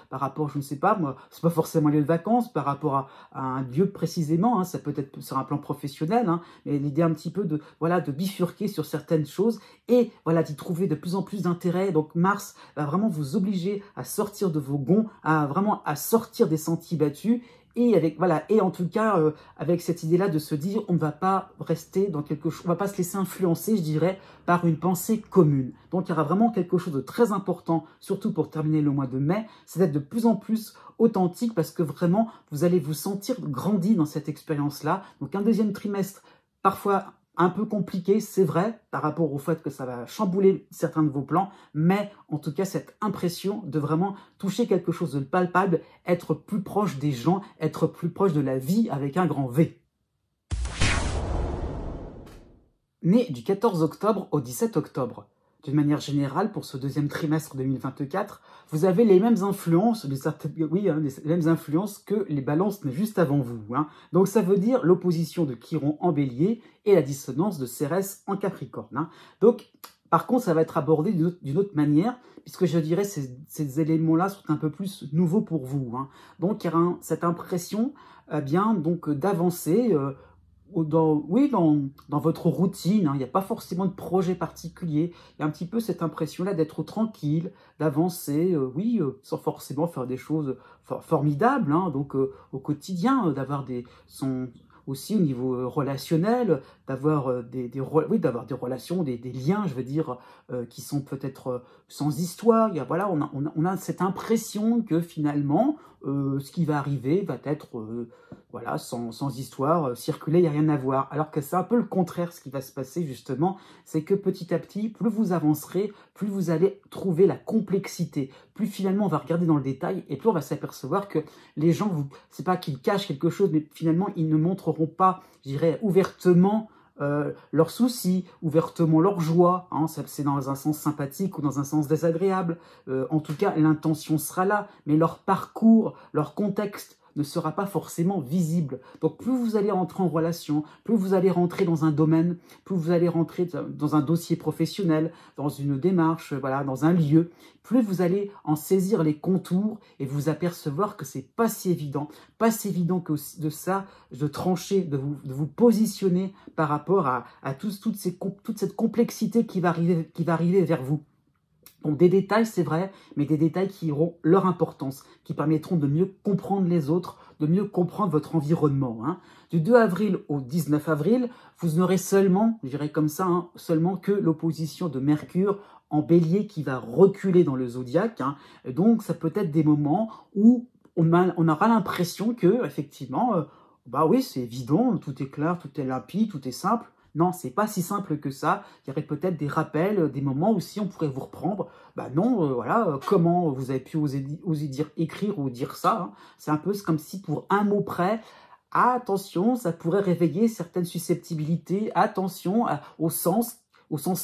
par rapport, je ne sais pas, moi, c'est pas forcément un lieu de vacances, par rapport à un lieu précisément, hein, ça peut être sur un plan professionnel, hein, mais l'idée un petit peu de bifurquer sur certaines choses et d'y trouver de plus en plus d'intérêt. Donc Mars va vraiment vous obliger à sortir de vos gonds, à sortir des sentiers battus, et avec voilà, et en tout cas avec cette idée-là de se dire on ne va pas rester dans quelque chose, on va pas se laisser influencer, je dirais, par une pensée commune. Donc il y aura vraiment quelque chose de très important, surtout pour terminer le mois de mai, c'est d'être de plus en plus authentique parce que vraiment vous allez vous sentir grandi dans cette expérience-là. Donc un deuxième trimestre parfois un peu compliqué, c'est vrai, par rapport au fait que ça va chambouler certains de vos plans, mais en tout cas, cette impression de vraiment toucher quelque chose de palpable, être plus proche des gens, être plus proche de la vie avec un grand V. Né du 14 octobre au 17 octobre. D'une manière générale, pour ce deuxième trimestre 2024, vous avez les mêmes influences, les mêmes influences que les balances juste avant vous. Donc ça veut dire l'opposition de Chiron en bélier et la dissonance de Cérès en capricorne. Donc, par contre, ça va être abordé d'une autre manière, puisque je dirais que ces éléments-là sont un peu plus nouveaux pour vous. Donc il y aura cette impression d'avancer dans votre routine, il n'y a pas forcément de projet particulier, il y a un petit peu cette impression-là d'être tranquille, d'avancer, sans forcément faire des choses formidables, donc au quotidien, d'avoir aussi au niveau relationnel, d'avoir des relations, des liens, je veux dire, qui sont peut-être sans histoire. On a cette impression que finalement, ce qui va arriver va être sans histoire, circuler, il n'y a rien à voir. Alors que c'est un peu le contraire, ce qui va se passer justement, c'est que petit à petit, plus vous avancerez, plus vous allez trouver la complexité, plus finalement on va regarder dans le détail, et plus on va s'apercevoir que les gens, c'est pas qu'ils cachent quelque chose, mais finalement ils ne montreront pas, je dirais, ouvertement leurs soucis, ouvertement leur joie, c'est dans un sens sympathique ou dans un sens désagréable. En tout cas, l'intention sera là, mais leur parcours, leur contexte ne sera pas forcément visible. Donc plus vous allez rentrer en relation, plus vous allez rentrer dans un domaine, plus vous allez rentrer dans un dossier professionnel, dans une démarche, dans un lieu, plus vous allez en saisir les contours et vous apercevoir que c'est pas si évident que de trancher, de vous positionner par rapport à toute cette complexité qui va arriver vers vous. Donc des détails, c'est vrai, mais des détails qui auront leur importance, qui permettront de mieux comprendre les autres, de mieux comprendre votre environnement. Du 2 avril au 19 avril, vous n'aurez seulement, je dirais comme ça, seulement que l'opposition de Mercure en bélier qui va reculer dans le zodiaque. Donc ça peut être des moments où on aura l'impression que, effectivement, c'est évident, tout est clair, tout est limpide, tout est simple. Non, c'est pas si simple que ça. Il y aurait peut-être des rappels, des moments où si on pourrait vous reprendre. Comment vous avez pu oser dire écrire ou dire ça. C'est un peu comme si pour un mot près, attention, ça pourrait réveiller certaines susceptibilités. Attention au sens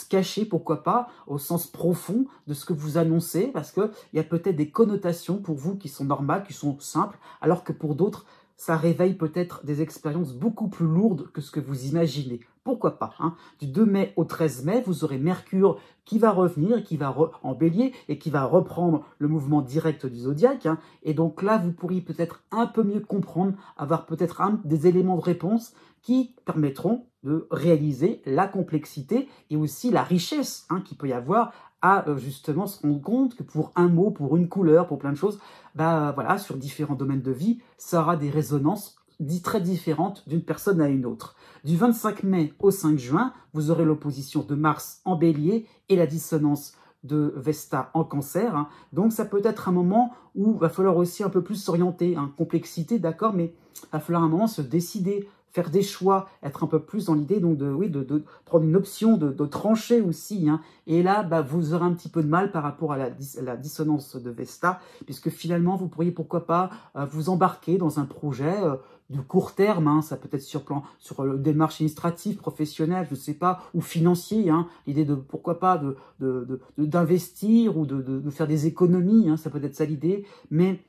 caché, pourquoi pas, au sens profond de ce que vous annoncez, parce qu'il y a peut-être des connotations pour vous qui sont normales, qui sont simples, alors que pour d'autres, ça réveille peut-être des expériences beaucoup plus lourdes que ce que vous imaginez. Pourquoi pas, Du 2 mai au 13 mai, vous aurez Mercure qui va revenir, qui va en bélier et qui va reprendre le mouvement direct du zodiaque. Et donc là, vous pourriez peut-être un peu mieux comprendre, avoir peut-être des éléments de réponse qui permettront de réaliser la complexité et aussi la richesse qu'il peut y avoir à justement se rendre compte que pour un mot, pour une couleur, pour plein de choses, sur différents domaines de vie, ça aura des résonances très différentes d'une personne à une autre. Du 25 mai au 5 juin, vous aurez l'opposition de Mars en bélier et la dissonance de Vesta en cancer. Donc ça peut être un moment où il va falloir aussi un peu plus s'orienter. Complexité, d'accord, mais il va falloir un moment se décider, faire des choix, être un peu plus dans l'idée donc de prendre une option, de trancher aussi. Et là, vous aurez un petit peu de mal par rapport à la dissonance de Vesta, puisque finalement, vous pourriez, pourquoi pas, vous embarquer dans un projet de court terme, ça peut être sur le démarche administrative, professionnelle, je ne sais pas, ou financier, l'idée de, pourquoi pas, d'investir ou de faire des économies, ça peut être ça l'idée, mais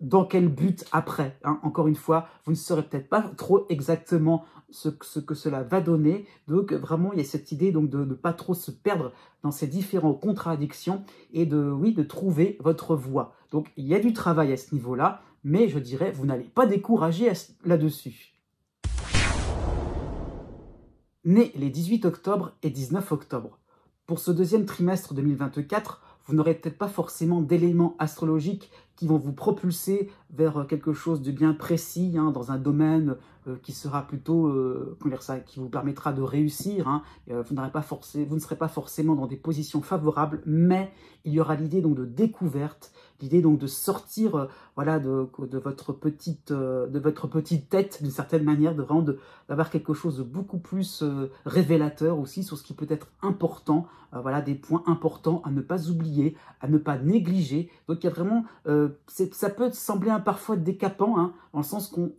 dans quel but après, encore une fois, vous ne saurez peut-être pas trop exactement ce que cela va donner. Donc vraiment, il y a cette idée donc de ne pas trop se perdre dans ces différentes contradictions et de trouver votre voie. Donc il y a du travail à ce niveau-là, mais je dirais, vous n'allez pas décourager là-dessus. Né les 18 octobre et 19 octobre. Pour ce deuxième trimestre 2024, vous n'aurez peut-être pas forcément d'éléments astrologiques qui vont vous propulser vers quelque chose de bien précis, hein, dans un domaine qui sera plutôt, comment dire ça, qui vous permettra de réussir. Hein. Vous ne serez pas forcément dans des positions favorables, mais il y aura l'idée donc de découverte, l'idée donc de sortir voilà, de votre petite tête d'une certaine manière, d'avoir quelque chose de beaucoup plus révélateur aussi sur ce qui peut être important, voilà, des points importants à ne pas oublier, à ne pas négliger. Donc il y a vraiment, ça peut sembler parfois décapant, hein, dans le sens qu'on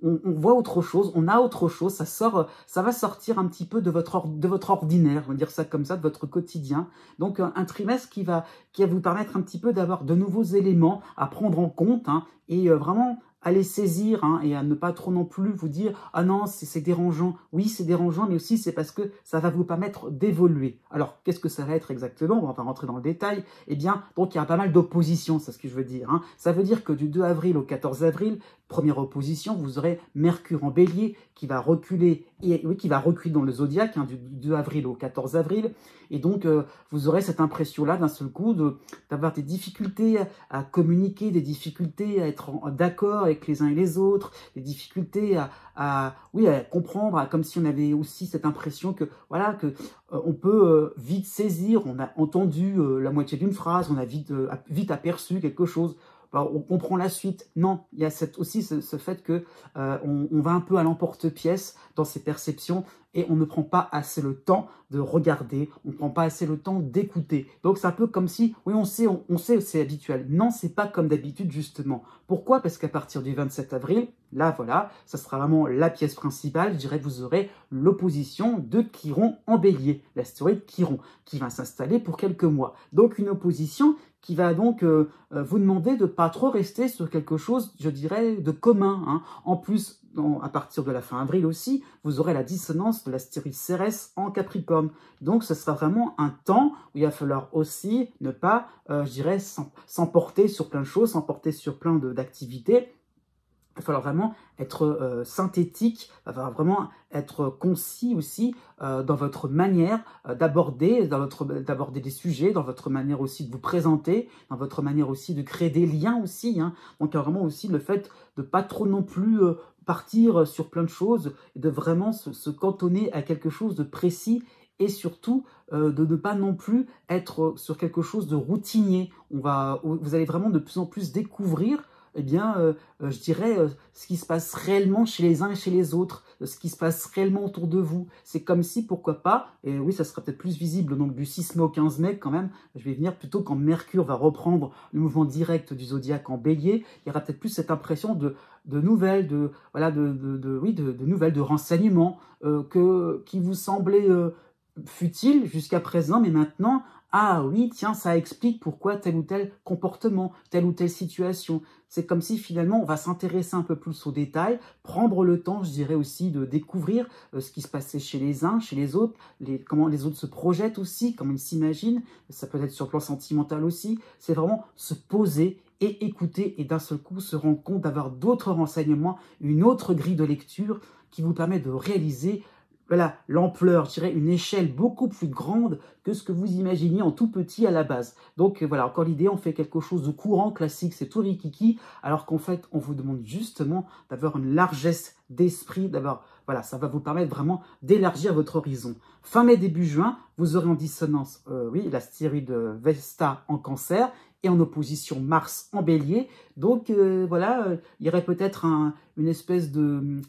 voit autre chose, on a autre chose, ça va sortir un petit peu de votre ordinaire, on va dire ça comme ça, de votre quotidien. Donc un trimestre qui va vous permettre un petit peu d'avoir de nouveaux éléments à prendre en compte, hein, et vraiment à les saisir, hein, et à ne pas trop non plus vous dire « Ah non, c'est dérangeant ». Oui, c'est dérangeant, mais aussi c'est parce que ça va vous permettre d'évoluer. Alors, qu'est-ce que ça va être exactement? On va pas rentrer dans le détail. Eh bien, donc il y a pas mal d'oppositions, c'est ce que je veux dire. Hein. Ça veut dire que du 2 avril au 14 avril, première opposition, vous aurez Mercure en Bélier qui va reculer, qui va reculer dans le zodiaque, hein, du 2 avril au 14 avril. Et donc, vous aurez cette impression-là, d'un seul coup, d'avoir des difficultés à communiquer, des difficultés à être d'accord avec les uns et les autres, des difficultés à comprendre, comme si on avait aussi cette impression que, voilà, que on peut vite saisir, on a entendu la moitié d'une phrase, on a vite aperçu quelque chose. On comprend la suite. Non, il y a aussi ce fait que on va un peu à l'emporte-pièce dans ses perceptions et on ne prend pas assez le temps de regarder, on ne prend pas assez le temps d'écouter. Donc c'est un peu comme si, oui, on sait c'est habituel. Non, c'est pas comme d'habitude justement. Pourquoi? Parce qu'à partir du 27 avril, là voilà, ça sera vraiment la pièce principale. Je dirais que vous aurez l'opposition de Chiron en Bélier, l'astéroïde Chiron, qui va s'installer pour quelques mois. Donc une opposition qui va donc vous demander de ne pas trop rester sur quelque chose, je dirais, de commun. Hein. En plus, à partir de la fin avril aussi, vous aurez la dissonance de l'astéroïde Cérès en Capricorne. Donc, ce sera vraiment un temps où il va falloir aussi ne pas, je dirais, s'emporter sur plein de choses, s'emporter sur plein d'activités. Il va falloir vraiment être synthétique, il va falloir vraiment être concis aussi dans votre manière d'aborder des sujets, dans votre manière aussi de vous présenter, dans votre manière aussi de créer des liens aussi. Hein. Donc il y a vraiment aussi le fait de ne pas trop non plus partir sur plein de choses et de vraiment se cantonner à quelque chose de précis et surtout de ne pas non plus être sur quelque chose de routinier. Vous allez vraiment de plus en plus découvrir eh bien, je dirais, ce qui se passe réellement chez les uns et chez les autres, ce qui se passe réellement autour de vous. C'est comme si, pourquoi pas, et oui, ça sera peut-être plus visible donc du 6 mai au 15 mai quand même, je vais venir plutôt quand Mercure va reprendre le mouvement direct du zodiaque en Bélier, il y aura peut-être plus cette impression de nouvelles, de nouvelles, de renseignements qui vous semblaient futiles jusqu'à présent, mais maintenant, ah oui, tiens, ça explique pourquoi tel ou tel comportement, telle ou telle situation. C'est comme si finalement on va s'intéresser un peu plus aux détails, prendre le temps, je dirais aussi, de découvrir ce qui se passait chez les uns, chez les autres, comment les autres se projettent aussi, comment ils s'imaginent. Ça peut être sur le plan sentimental aussi. C'est vraiment se poser et écouter et d'un seul coup se rendre compte d'avoir d'autres renseignements, une autre grille de lecture qui vous permet de réaliser voilà, l'ampleur, je dirais une échelle beaucoup plus grande que ce que vous imaginiez en tout petit à la base. Donc voilà, encore l'idée, on fait quelque chose de courant, classique, c'est tout rikiki, alors qu'en fait, on vous demande justement d'avoir une largesse d'esprit, voilà, ça va vous permettre vraiment d'élargir votre horizon. Fin mai, début juin, vous aurez en dissonance, l'astéroïde Vesta en Cancer, et en opposition Mars en Bélier. Donc voilà, il y aurait peut-être une espèce de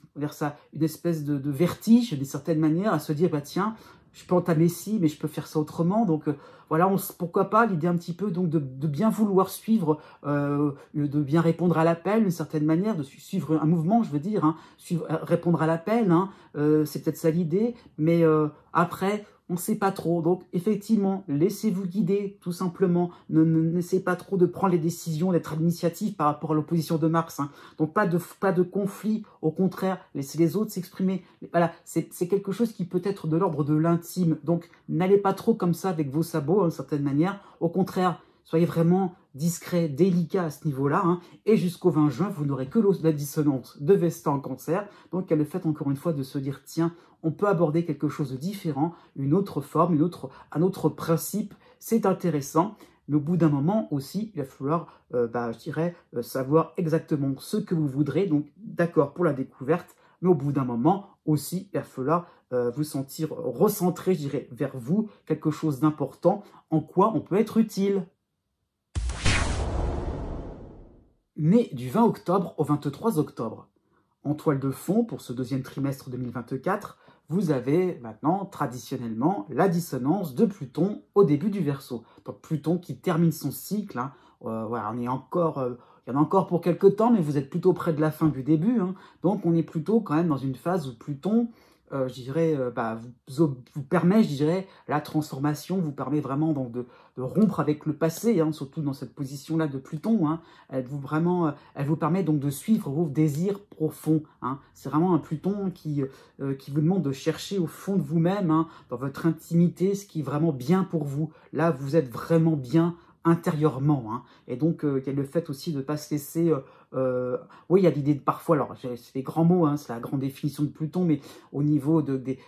vertige d'une certaine manière à se dire bah tiens, je peux entamer ci, mais je peux faire ça autrement. Donc voilà, pourquoi pas l'idée un petit peu donc de bien vouloir suivre, de bien répondre à l'appel d'une certaine manière, de suivre un mouvement, je veux dire, hein, répondre à l'appel, hein, c'est peut-être ça l'idée, mais après, on ne sait pas trop. Donc, effectivement, laissez-vous guider, tout simplement. N'essayez pas trop de prendre les décisions, d'être à l'initiative par rapport à l'opposition de Mars. Hein. Donc, pas de conflit. Au contraire, laissez les autres s'exprimer. Voilà, c'est quelque chose qui peut être de l'ordre de l'intime. Donc, n'allez pas trop comme ça avec vos sabots, d'une certaine manière. Au contraire, soyez vraiment discret, délicat à ce niveau-là. Hein. Et jusqu'au 20 juin, vous n'aurez que la dissonance de Vesta en Cancer. Donc, il y a le fait, encore une fois, de se dire, tiens, on peut aborder quelque chose de différent, une autre forme, un autre principe. C'est intéressant. mais au bout d'un moment aussi, il va falloir, je dirais, savoir exactement ce que vous voudrez. Donc, d'accord pour la découverte, mais au bout d'un moment aussi, il va falloir vous sentir recentré, je dirais, vers vous, quelque chose d'important, en quoi on peut être utile. Né du 20 octobre au 23 octobre. En toile de fond, pour ce deuxième trimestre 2024, vous avez maintenant, traditionnellement, la dissonance de Pluton au début du Verseau. Donc Pluton qui termine son cycle, hein. Voilà, il y en a encore pour quelques temps, mais vous êtes plutôt près de la fin du début, hein. Donc on est plutôt quand même dans une phase où Pluton, je dirais, vous permet, je dirais, la transformation, vous permet vraiment donc de rompre avec le passé, hein, surtout dans cette position-là de Pluton, hein. Elle vous permet donc de suivre vos désirs profonds, hein. C'est vraiment un Pluton qui vous demande de chercher au fond de vous-même, hein, dans votre intimité, ce qui est vraiment bien pour vous. Là, vous êtes vraiment bien intérieurement, hein. Et donc, il y a le fait aussi de ne pas se laisser... oui, il y a l'idée de parfois, alors c'est des grands mots, hein, c'est la grande définition de Pluton, mais au niveau des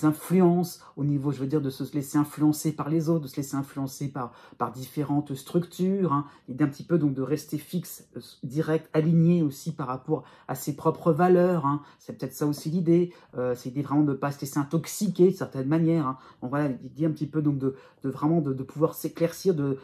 influences, au niveau, je veux dire, de se laisser influencer par les autres, de se laisser influencer par différentes structures, hein, l'idée un petit peu donc de rester fixe, direct, aligné aussi par rapport à ses propres valeurs, hein. C'est peut-être ça aussi l'idée, c'est l'idée vraiment de ne pas se laisser intoxiquer de certaine manière, hein. Donc voilà, l'idée un petit peu donc de pouvoir s'éclaircir, de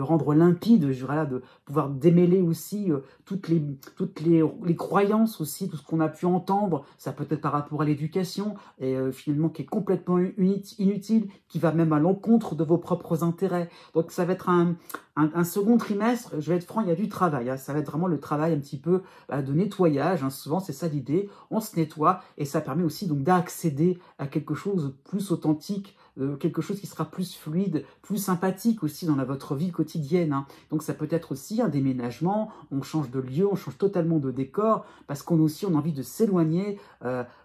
rendre limpide, voilà, de pouvoir démêler aussi toutes les croyances aussi, tout ce qu'on a pu entendre, ça peut être par rapport à l'éducation, et finalement qui est complètement inutile, qui va même à l'encontre de vos propres intérêts. Donc ça va être un second trimestre, je vais être franc, il y a du travail, hein. Ça va être vraiment le travail un petit peu de nettoyage, hein. Souvent c'est ça l'idée, on se nettoie, et ça permet aussi donc d'accéder à quelque chose de plus authentique, quelque chose qui sera plus fluide, plus sympathique aussi dans votre vie quotidienne, hein. Donc ça peut être aussi un déménagement, on change de lieu, on change totalement de décor, parce qu'on a envie de s'éloigner,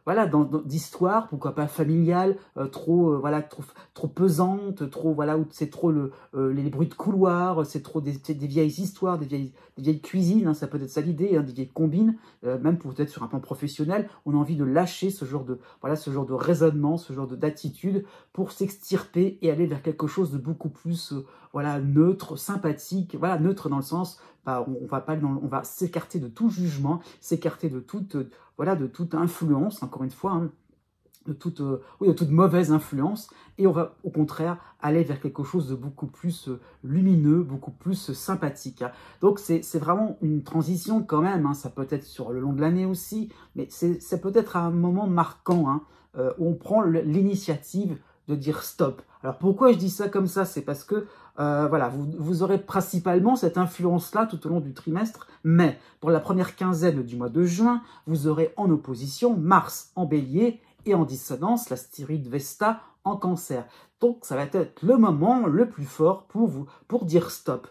voilà, d'histoire, pourquoi pas familiale, trop pesante, trop, voilà, où c'est trop les bruits de couloir, c'est trop des vieilles histoires, des vieilles cuisines, hein, ça peut être ça l'idée, hein, des vieilles combines, même peut-être sur un plan professionnel, on a envie de lâcher ce genre de raisonnement, ce genre d'attitude, pour s'extirper et aller vers quelque chose de beaucoup plus neutre, sympathique, voilà, neutre dans le sens, on va s'écarter de tout jugement, s'écarter de toute influence, encore une fois, hein, de toute mauvaise influence, et on va au contraire aller vers quelque chose de beaucoup plus lumineux, beaucoup plus sympathique, hein. Donc c'est vraiment une transition quand même, hein. Ça peut être sur le long de l'année aussi, mais c'est peut-être à un moment marquant, hein, où on prend l'initiative de dire stop. Alors pourquoi je dis ça comme ça? C'est parce que voilà, vous aurez principalement cette influence-là tout au long du trimestre, mais pour la première quinzaine du mois de juin, vous aurez en opposition Mars en Bélier et en dissonance la styride Vesta en Cancer. Donc ça va être le moment le plus fort pour vous, pour dire stop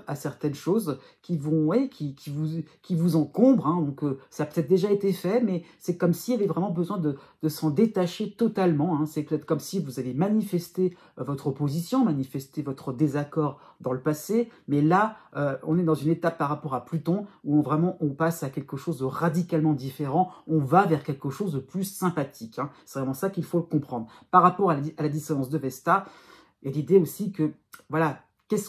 à certaines choses qui vous encombrent, hein. Donc ça a peut-être déjà été fait, mais c'est comme s'il y avait vraiment besoin de s'en détacher totalement, hein. C'est peut-être comme si vous avez manifesté votre opposition, manifesté votre désaccord dans le passé, mais là, on est dans une étape par rapport à Pluton où on passe à quelque chose de radicalement différent, on va vers quelque chose de plus sympathique, hein. C'est vraiment ça qu'il faut comprendre. Par rapport à la dissonance de Vesta, il y a l'idée aussi que, voilà,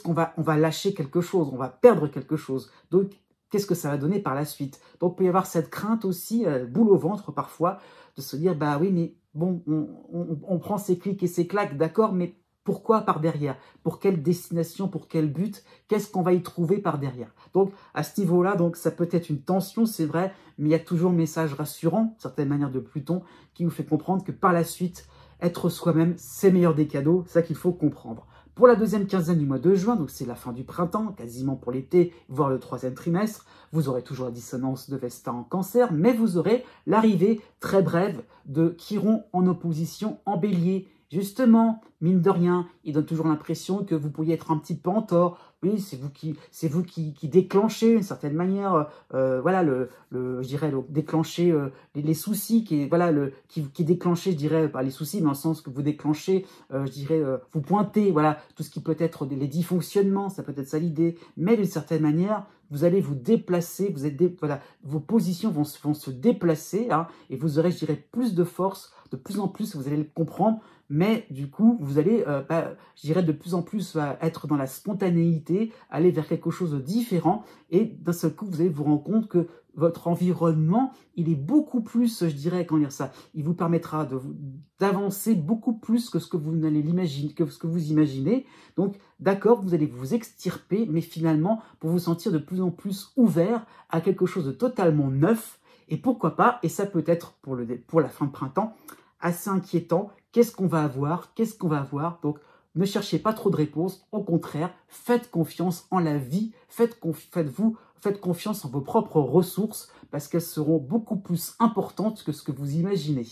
on va lâcher quelque chose, on va perdre quelque chose. Donc, qu'est-ce que ça va donner par la suite? Donc, il peut y avoir cette crainte aussi, boule au ventre parfois, de se dire, bah oui, mais bon, on prend ses clics et ses claques, d'accord, mais pourquoi par derrière? Pour quelle destination? Pour quel but? Qu'est-ce qu'on va y trouver par derrière? Donc, à ce niveau-là, donc ça peut être une tension, c'est vrai, mais il y a toujours le message rassurant, certaine manière de Pluton, qui nous fait comprendre que par la suite, être soi-même, c'est meilleur des cadeaux, c'est ça qu'il faut comprendre. Pour la deuxième quinzaine du mois de juin, donc c'est la fin du printemps, quasiment pour l'été, voire le troisième trimestre, vous aurez toujours la dissonance de Vesta en Cancer, mais vous aurez l'arrivée très brève de Chiron en opposition en Bélier. Justement, mine de rien, il donne toujours l'impression que vous pourriez être un petit peu en tort. Oui, c'est vous qui déclenchez d'une certaine manière, voilà, je dirais, déclenchez les soucis, qui déclenchez, je dirais, pas les soucis, mais dans le sens que vous déclenchez, je dirais, vous pointez, voilà, tout ce qui peut être les dysfonctionnements, ça peut être ça l'idée, mais d'une certaine manière, vous allez vous déplacer, voilà, vos positions vont se déplacer, hein, et vous aurez, je dirais, plus de force, de plus en plus, vous allez le comprendre, mais du coup, vous allez, je dirais, de plus en plus être dans la spontanéité, aller vers quelque chose de différent, et d'un seul coup, vous allez vous rendre compte que votre environnement, il est beaucoup plus, je dirais, comment dire ça, il vous permettra d'avancer beaucoup plus que ce que vous n'allez l'imaginer, que ce que vous imaginez. Donc, d'accord, vous allez vous extirper, mais finalement, pour vous sentir de plus en plus ouvert à quelque chose de totalement neuf, et pourquoi pas, et ça peut être pour la fin de printemps, assez inquiétant. Qu'est-ce qu'on va avoir? Qu'est-ce qu'on va avoir? Donc, ne cherchez pas trop de réponses. Au contraire, faites confiance en la vie. Faites confiance en vos propres ressources parce qu'elles seront beaucoup plus importantes que ce que vous imaginez.